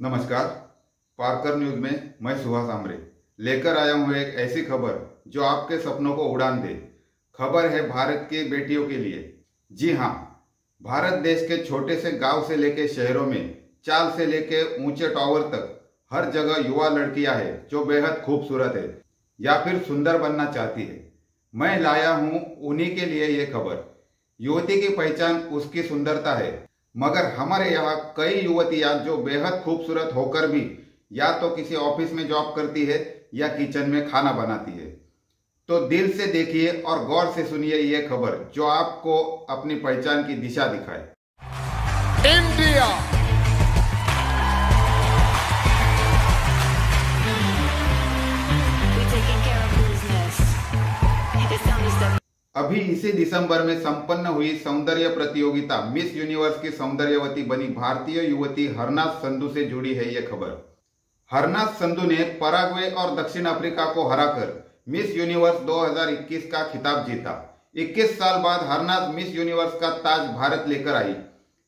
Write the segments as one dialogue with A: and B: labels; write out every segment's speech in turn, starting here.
A: नमस्कार। पारकर न्यूज में मैं सुभाष आमरे लेकर आया हूं एक ऐसी खबर जो आपके सपनों को उड़ान दे। खबर है भारत की बेटियों के लिए। जी हां, भारत देश के छोटे से गांव से लेकर शहरों में, चाल से लेकर ऊंचे टावर तक हर जगह युवा लड़कियां हैं जो बेहद खूबसूरत है या फिर सुंदर बनना चाहती है। मैं लाया हूं उन्हीं के लिए ये खबर। युवती की पहचान उसकी सुंदरता है, मगर हमारे यहाँ कई युवतियां जो बेहद खूबसूरत होकर भी या तो किसी ऑफिस में जॉब करती है या किचन में खाना बनाती है। तो दिल से देखिए और गौर से सुनिए ये खबर जो आपको अपनी पहचान की दिशा दिखाए।
B: इंडिया
A: अभी इसी दिसंबर में संपन्न हुई सौंदर्य प्रतियोगिता मिस यूनिवर्स की सौंदर्यवती बनी भारतीय युवती हरनाज संधू से जुड़ी है ये खबर। हरनाज संधू ने पराग्वे और दक्षिण अफ्रीका को हराकर मिस यूनिवर्स 2021 का खिताब जीता। 21 साल बाद हरनाज मिस यूनिवर्स का ताज भारत लेकर आई।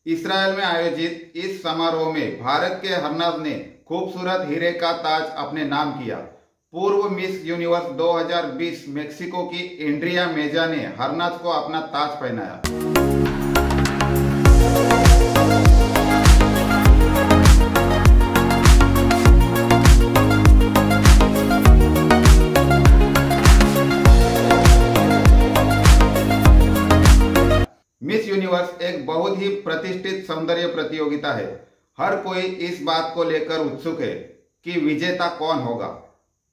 A: इसराइल में आयोजित इस समारोह में भारत के हरनाज ने खूबसूरत हीरे का ताज अपने नाम किया। पूर्व मिस यूनिवर्स 2020 मेक्सिको की एंड्रिया मेजा ने हरनाज को अपना ताज पहनाया। मिस यूनिवर्स एक बहुत ही प्रतिष्ठित सौंदर्य प्रतियोगिता है। हर कोई इस बात को लेकर उत्सुक है कि विजेता कौन होगा।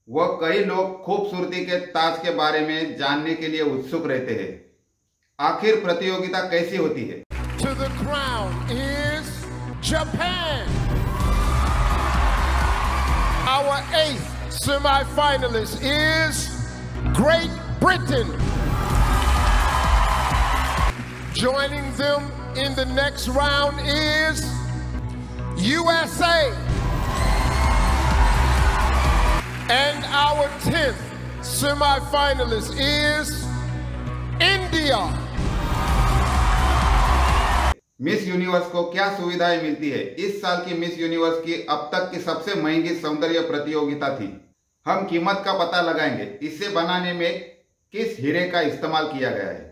A: वह कई लोग खूबसूरती के ताज के बारे में जानने के लिए उत्सुक रहते हैं। आखिर प्रतियोगिता कैसी होती है?
B: to the crown is Japan. Our 8th semi-finalist is Great Britain. Joining them in the next round is USA. And our 10th semi-finalist is India.
A: Miss universe को क्या सुविधाएं मिलती है? इस साल की मिस यूनिवर्स की अब तक की सबसे महंगी सौंदर्य प्रतियोगिता थी। हम कीमत का पता लगाएंगे। इसे बनाने में किस हीरे का इस्तेमाल किया गया है।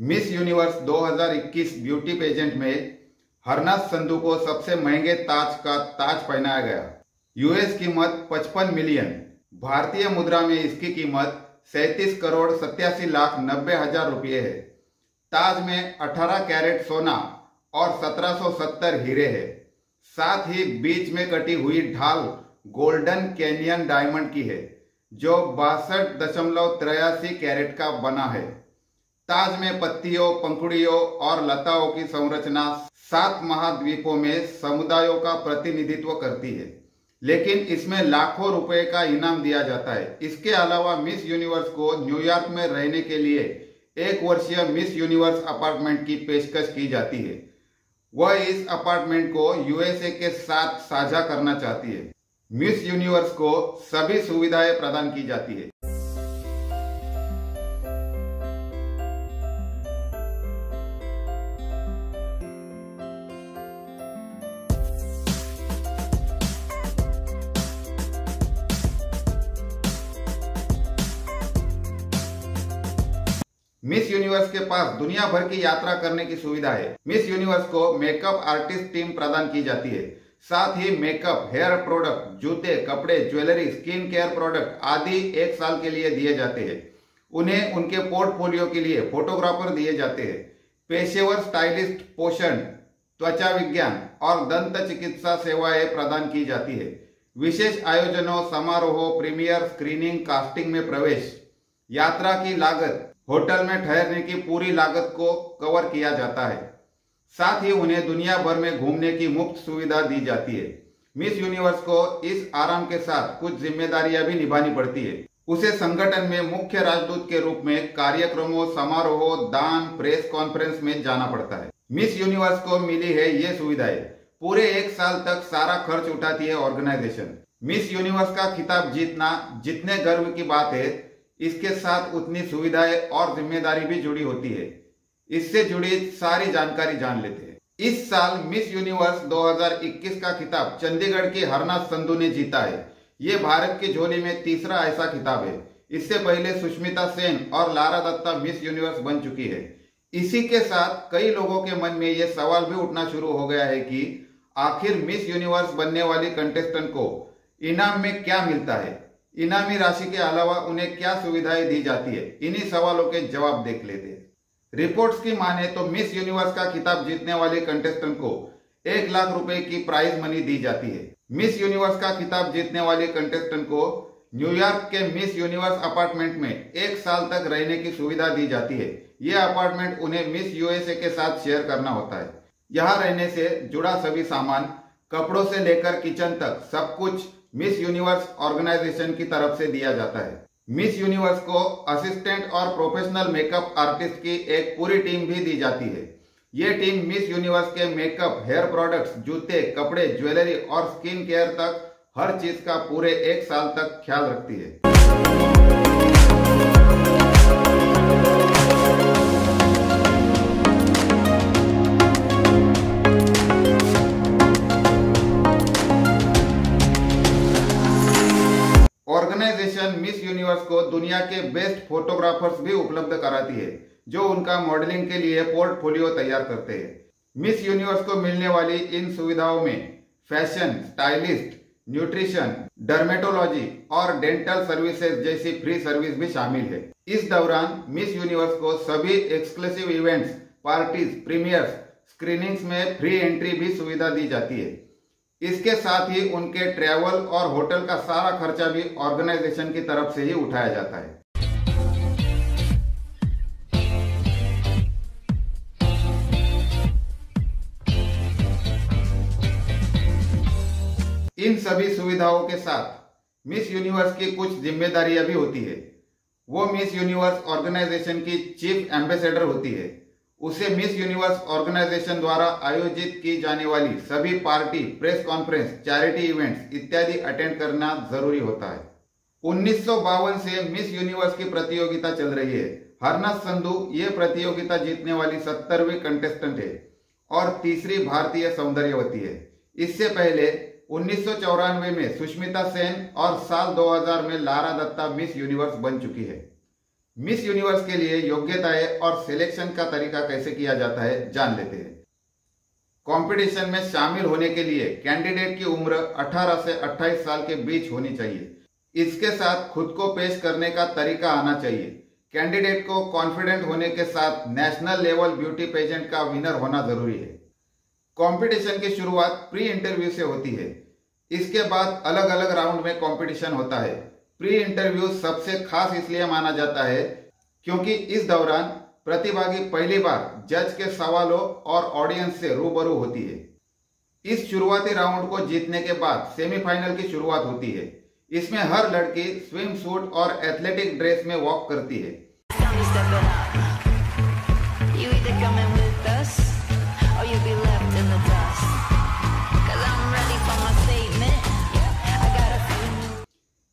A: मिस यूनिवर्स 2021 ब्यूटी पेजेंट में हरनाज संधू को सबसे महंगे ताज का ताज पहनाया गया। यूएस कीमत 55 मिलियन, भारतीय मुद्रा में इसकी कीमत 37 करोड़ 87 लाख 90 हजार रुपये है। ताज में 18 कैरेट सोना और 1770 हीरे है। साथ ही बीच में कटी हुई ढाल गोल्डन कैनियन डायमंड की है जो 62.83 कैरेट का बना है। ताज में पत्तियों, पंखुड़ियों और लताओं की संरचना 7 महाद्वीपों में समुदायों का प्रतिनिधित्व करती है, लेकिन इसमें लाखों रुपए का इनाम दिया जाता है। इसके अलावा मिस यूनिवर्स को न्यूयॉर्क में रहने के लिए 1 वर्षीय मिस यूनिवर्स अपार्टमेंट की पेशकश की जाती है। वह इस अपार्टमेंट को यूएसए के साथ साझा करना चाहती है। मिस यूनिवर्स को सभी सुविधाएं प्रदान की जाती है। मिस यूनिवर्स के पास दुनिया भर की यात्रा करने की सुविधा है। मिस यूनिवर्स को मेकअप आर्टिस्ट टीम प्रदान की जाती है। साथ ही मेकअप, हेयर प्रोडक्ट, जूते, कपड़े, ज्वेलरी, स्किन केयर प्रोडक्ट आदि 1 साल के लिए दिए जाते हैं। उन्हें उनके पोर्टफोलियो के लिए फोटोग्राफर दिए जाते हैं। पेशेवर स्टाइलिस्ट, पोषण, त्वचा विज्ञान और दंत चिकित्सा सेवाएं प्रदान की जाती है। विशेष आयोजनों, समारोहों, प्रीमियर, स्क्रीनिंग, कास्टिंग में प्रवेश, यात्रा की लागत, होटल में ठहरने की पूरी लागत को कवर किया जाता है। साथ ही उन्हें दुनिया भर में घूमने की मुफ्त सुविधा दी जाती है। मिस यूनिवर्स को इस आराम के साथ कुछ जिम्मेदारियां भी निभानी पड़ती है। उसे संगठन में मुख्य राजदूत के रूप में कार्यक्रमों, समारोहों, दान, प्रेस कॉन्फ्रेंस में जाना पड़ता है। मिस यूनिवर्स को मिली है ये सुविधाएं। पूरे एक साल तक सारा खर्च उठाती है ऑर्गेनाइजेशन। मिस यूनिवर्स का खिताब जीतना जितने गर्व की बात है, इसके साथ उतनी सुविधाएं और जिम्मेदारी भी जुड़ी होती है। इससे जुड़ी सारी जानकारी जान लेते हैं। इस साल मिस यूनिवर्स 2021 का खिताब चंडीगढ़ की हरनाथ संधू ने जीता है। ये भारत की झोली में तीसरा ऐसा खिताब है। इससे पहले सुष्मिता सेन और लारा दत्ता मिस यूनिवर्स बन चुकी है। इसी के साथ कई लोगों के मन में यह सवाल भी उठना शुरू हो गया है कि आखिर मिस यूनिवर्स बनने वाली कंटेस्टेंट को इनाम में क्या मिलता है, इनामी राशि के अलावा उन्हें क्या सुविधाएं दी जाती है। इन्हीं सवालों के जवाब देख लेते हैं। रिपोर्ट्स की माने तो मिस यूनिवर्स का खिताब जीतने वाले कंटेस्टेंट को 1 लाख रुपए की प्राइज मनी दी जाती है। मिस यूनिवर्स का खिताब जीतने वाले कंटेस्टेंट को न्यूयॉर्क के मिस यूनिवर्स अपार्टमेंट में 1 साल तक रहने की सुविधा दी जाती है। यह अपार्टमेंट उन्हें मिस यूएसए के साथ शेयर करना होता है। यहाँ रहने से जुड़ा सभी सामान, कपड़ों से लेकर किचन तक सब कुछ मिस यूनिवर्स ऑर्गेनाइजेशन की तरफ से दिया जाता है। मिस यूनिवर्स को असिस्टेंट और प्रोफेशनल मेकअप आर्टिस्ट की एक पूरी टीम भी दी जाती है। ये टीम मिस यूनिवर्स के मेकअप, हेयर प्रोडक्ट्स, जूते, कपड़े, ज्वेलरी और स्किन केयर तक हर चीज का पूरे 1 साल तक ख्याल रखती है। ऑर्गेनाइजेशन मिस यूनिवर्स को दुनिया के बेस्ट फोटोग्राफर्स भी उपलब्ध कराती है, जो उनका मॉडलिंग के लिए पोर्टफोलियो तैयार करते हैं। मिस यूनिवर्स को मिलने वाली इन सुविधाओं में फैशन, स्टाइलिस्ट, न्यूट्रिशन, डर्मेटोलॉजी और डेंटल सर्विसेज जैसी फ्री सर्विस भी शामिल है। इस दौरान मिस यूनिवर्स को सभी exclusive events, parties, premiers, screenings में फ्री एंट्री भी सुविधा दी जाती है। इसके साथ ही उनके ट्रैवल और होटल का सारा खर्चा भी ऑर्गेनाइजेशन की तरफ से ही उठाया जाता है। इन सभी सुविधाओं के साथ मिस यूनिवर्स की कुछ जिम्मेदारियां भी होती है। वो मिस यूनिवर्स ऑर्गेनाइजेशन की चीफ एम्बेसडर होती है। उसे मिस यूनिवर्स ऑर्गेनाइजेशन द्वारा आयोजित की जाने वाली सभी party, press conference, charity events इत्यादि अटेंड करना जरूरी होता है। 1952 से मिस यूनिवर्स की प्रतियोगिता चल रही है। हरनाथ संधू ये प्रतियोगिता जीतने वाली 70वीं कंटेस्टेंट है और तीसरी भारतीय सौंदर्यवती है। इससे पहले 1994 में सुष्मिता सेन और साल 2000 में लारा दत्ता मिस यूनिवर्स बन चुकी है। मिस यूनिवर्स के लिए योग्यताएं और सिलेक्शन का तरीका कैसे किया जाता है जान लेते हैं। कंपटीशन में शामिल होने के लिए कैंडिडेट की उम्र 18 से 28 साल के बीच होनी चाहिए। इसके साथ खुद को पेश करने का तरीका आना चाहिए। कैंडिडेट को कॉन्फिडेंट होने के साथ नेशनल लेवल ब्यूटी पेजेंट का विनर होना जरूरी है। कंपटीशन की शुरुआत प्री इंटरव्यू से होती है। इसके बाद अलग अलग राउंड में कंपटीशन होता है। प्री इंटरव्यू सबसे खास इसलिए माना जाता है क्योंकि इस दौरान प्रतिभागी पहली बार जज के सवालों और ऑडियंस से रूबरू होती है। इस शुरुआती राउंड को जीतने के बाद सेमीफाइनल की शुरुआत होती है। इसमें हर लड़की स्विम सूट और एथलेटिक ड्रेस में वॉक करती है।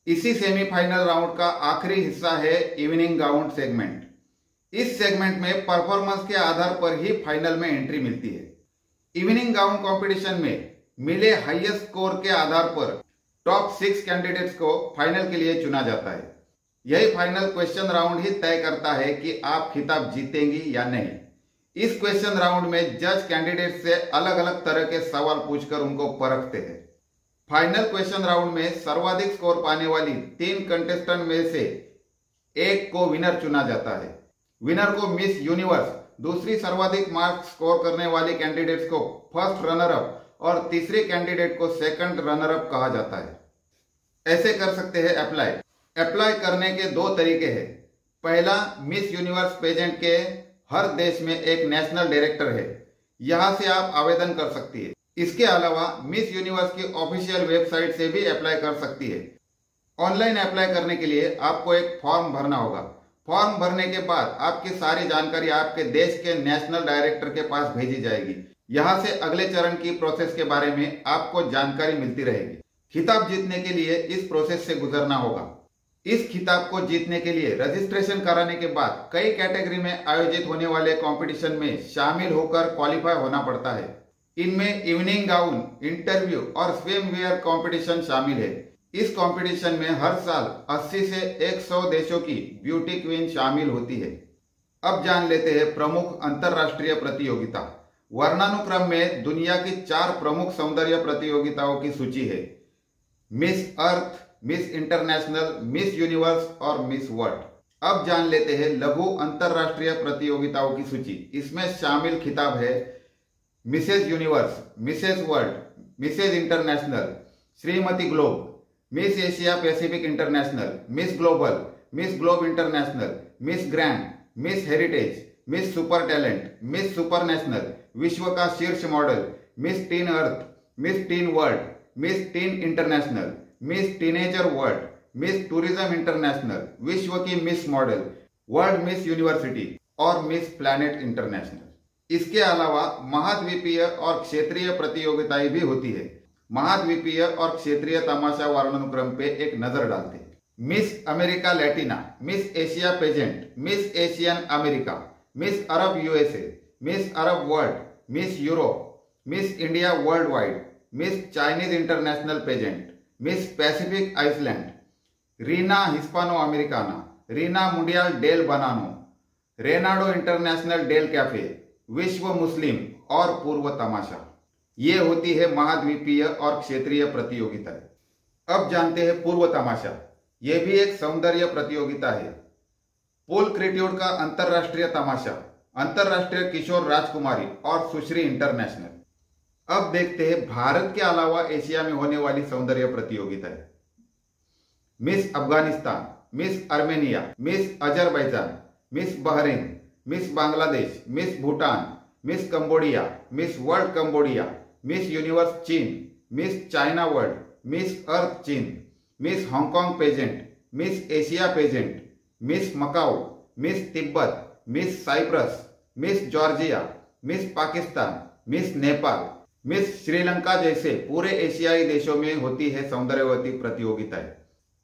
A: इसी सेमीफाइनल राउंड का आखिरी हिस्सा है इवनिंग गाउन सेगमेंट। इस सेगमेंट में परफॉर्मेंस के आधार पर ही फाइनल में एंट्री मिलती है। इवनिंग गाउन कंपटीशन में मिले हाईएस्ट स्कोर के आधार पर टॉप 6 कैंडिडेट्स को फाइनल के लिए चुना जाता है। यही फाइनल क्वेश्चन राउंड ही तय करता है कि आप खिताब जीतेंगी या नहीं। इस क्वेश्चन राउंड में जज कैंडिडेट से अलग अलग तरह के सवाल पूछकर उनको परखते हैं। फाइनल क्वेश्चन राउंड में सर्वाधिक स्कोर पाने वाली 3 कंटेस्टेंट में से एक को विनर चुना जाता है। विनर को मिस यूनिवर्स, दूसरी सर्वाधिक मार्क्स स्कोर करने वाले कैंडिडेट्स को फर्स्ट रनर अप और तीसरे कैंडिडेट को सेकंड रनर अप कहा जाता है। ऐसे कर सकते हैं अप्लाई। अप्लाई करने के 2 तरीके हैं। पहला, मिस यूनिवर्स पेजेंट के हर देश में एक नेशनल डायरेक्टर है, यहां से आप आवेदन कर सकती है। इसके अलावा मिस यूनिवर्स की ऑफिशियल वेबसाइट से भी अप्लाई कर सकती है। ऑनलाइन अप्लाई करने के लिए आपको एक फॉर्म भरना होगा। फॉर्म भरने के बाद आपकी सारी जानकारी आपके देश के नेशनल डायरेक्टर के पास भेजी जाएगी। यहाँ से अगले चरण की प्रोसेस के बारे में आपको जानकारी मिलती रहेगी। खिताब जीतने के लिए इस प्रोसेस से गुजरना होगा। इस खिताब को जीतने के लिए रजिस्ट्रेशन कराने के बाद कई कैटेगरी में आयोजित होने वाले कंपटीशन में शामिल होकर क्वालिफाई होना पड़ता है। इनमें इवनिंग गाउन, इंटरव्यू और स्विम वेयर कंपटीशन शामिल है। इस कंपटीशन में हर साल 80 से 100 देशों की ब्यूटी क्वीन शामिल होती है। अब जान लेते हैं प्रमुख अंतरराष्ट्रीय प्रतियोगिता। वर्णानुक्रम में दुनिया की 4 प्रमुख सौंदर्य प्रतियोगिताओं की सूची है। Miss Earth, miss international, miss universe और मिस वर्ल्ड। अब जान लेते हैं लघु अंतरराष्ट्रीय प्रतियोगिताओं की सूची। इसमें शामिल खिताब है Mrs Universe, Mrs World, Mrs International, श्रीमती globe, Miss Asia Pacific International, Miss Globe International, Miss Grand, Miss Heritage, Miss Super Talent, Miss Super National, विश्व का शीर्ष model, Miss Teen Earth, Miss Teen World, Miss Teen International, Miss Teenager World, Miss Tourism International, विश्व की Miss model, world Miss university और Miss Planet International. इसके अलावा महाद्वीपीय और क्षेत्रीय प्रतियोगिताएं भी होती है। महाद्वीपीय और क्षेत्रीय तमाशा वर्णानुक्रम पे एक नजर डालते हैं। Miss America Latina, Miss Asia pageant, Miss Asian America, Miss Arab USA, Miss Arab World, Miss Europe, Miss India world wide, Miss Chinese International pageant, Miss Pacific Island, Reina Hispano Americana, Reina Mundial del Banano, Reinado International del Cafe, विश्व मुस्लिम और पूर्व तमाशा। ये होती है महाद्वीपीय और क्षेत्रीय प्रतियोगिताएं। अब जानते हैं पूर्व तमाशा। यह भी एक सौंदर्य प्रतियोगिता है। पोल क्रिट्यूड का अंतरराष्ट्रीय तमाशा, अंतरराष्ट्रीय किशोर राजकुमारी और सुश्री इंटरनेशनल। अब देखते हैं भारत के अलावा एशिया में होने वाली सौंदर्य प्रतियोगिताएं। Miss Afghanistan, Miss Armenia, Miss Azerbaijan, Miss Bahrain, Miss Bangladesh, Miss Bhutan, Miss Cambodia, Miss World Cambodia, Miss Universe चीन, Miss China World, Miss Earth चीन, Miss Hong Kong pageant, Miss Asia pageant, Miss Macau, Miss Tibet, Miss Cyprus, Miss Georgia, Miss Pakistan, Miss Nepal, Miss Sri Lanka जैसे पूरे एशियाई देशों में होती है सौंदर्यवती प्रतियोगिताएं।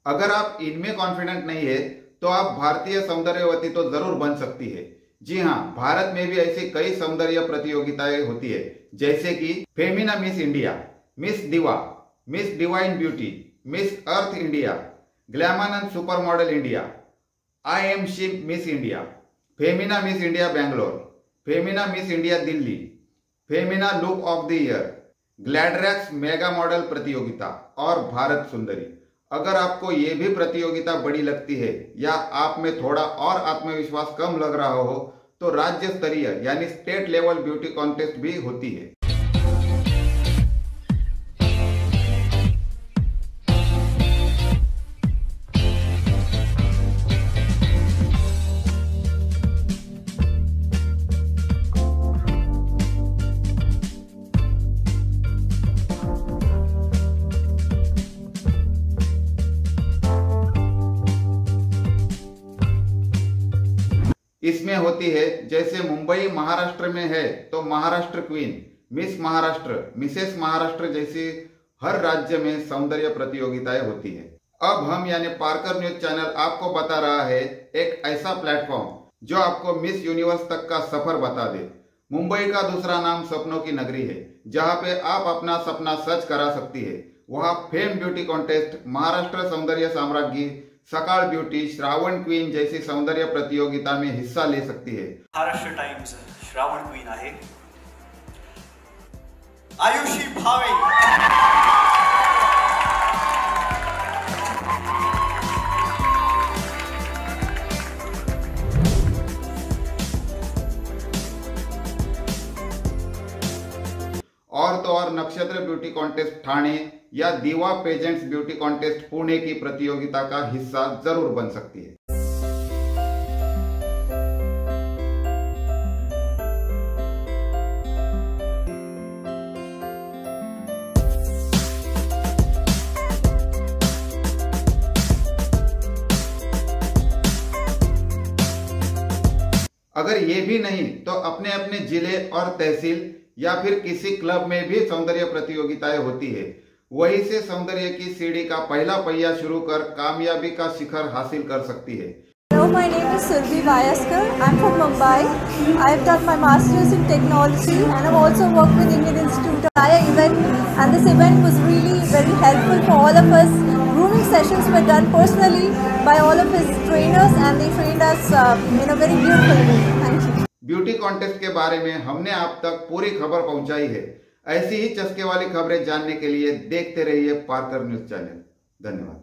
A: अगर आप इनमें कॉन्फिडेंट नहीं है तो आप भारतीय सौंदर्यवती तो जरूर बन सकती है। जी हाँ, भारत में भी ऐसी कई सौंदर्य प्रतियोगिताएं होती है, जैसे कि Femina Miss India, Miss Diva, Miss Divine Beauty, Miss Earth India, Glamanand super model India, I am she Miss India, Femina Miss India Bangalore, Femina Miss India Delhi, Femina look of the year, Gladrags mega model प्रतियोगिता और भारत सुंदरी। अगर आपको ये भी प्रतियोगिता बड़ी लगती है या आप में थोड़ा और आत्मविश्वास कम लग रहा हो तो राज्य स्तरीय यानी स्टेट लेवल ब्यूटी कॉन्टेस्ट भी होती है। इसमें होती है, जैसे मुंबई महाराष्ट्र में है तो Maharashtra queen, miss Maharashtra, Mrs Maharashtra जैसी हर राज्य में सौंदर्य प्रतियोगिताएं होती है। अब हम यानी पार्कर न्यूज चैनल आपको बता रहा है एक ऐसा प्लेटफॉर्म जो आपको मिस यूनिवर्स तक का सफर बता दे। मुंबई का दूसरा नाम सपनों की नगरी है, जहां पे आप अपना सपना सच करा सकती है। वहां फेम ब्यूटी कॉन्टेस्ट, महाराष्ट्र सौंदर्य साम्राज्ञी, सकाळ ब्यूटी, श्रावण क्वीन जैसी सौंदर्य प्रतियोगिता में हिस्सा ले सकती है।
C: महाराष्ट्र टाइम्स श्रावण क्वीन आहे आयुषी भावे।
A: और तो और नक्षत्र ब्यूटी कॉन्टेस्ट ठाणे या दीवा पेजेंट्स ब्यूटी कॉन्टेस्ट पुणे की प्रतियोगिता का हिस्सा जरूर बन सकती है। अगर ये भी नहीं तो अपने अपने जिले और तहसील या फिर किसी क्लब में भी सौंदर्य प्रतियोगिताएं होती है, वहीं से सौंदर्य की सीढ़ी का पहला पहिया शुरू कर कामयाबी का शिखर हासिल कर सकती है।
D: Hello, my name is Surbi Vayaskar. I'm from Mumbai. I've done my Masters in Technology and I've also worked with Indian Institute of event, and this event was really very helpful for all of us. Grooming sessions were done personally by all of his trainers and they trained us in a very beautiful way. Thank you.
A: Beauty contest के बारे में हमने आप तक पूरी खबर पहुंचाई है। ऐसी ही चस्के वाली खबरें जानने के लिए देखते रहिए पारकर न्यूज चैनल। धन्यवाद।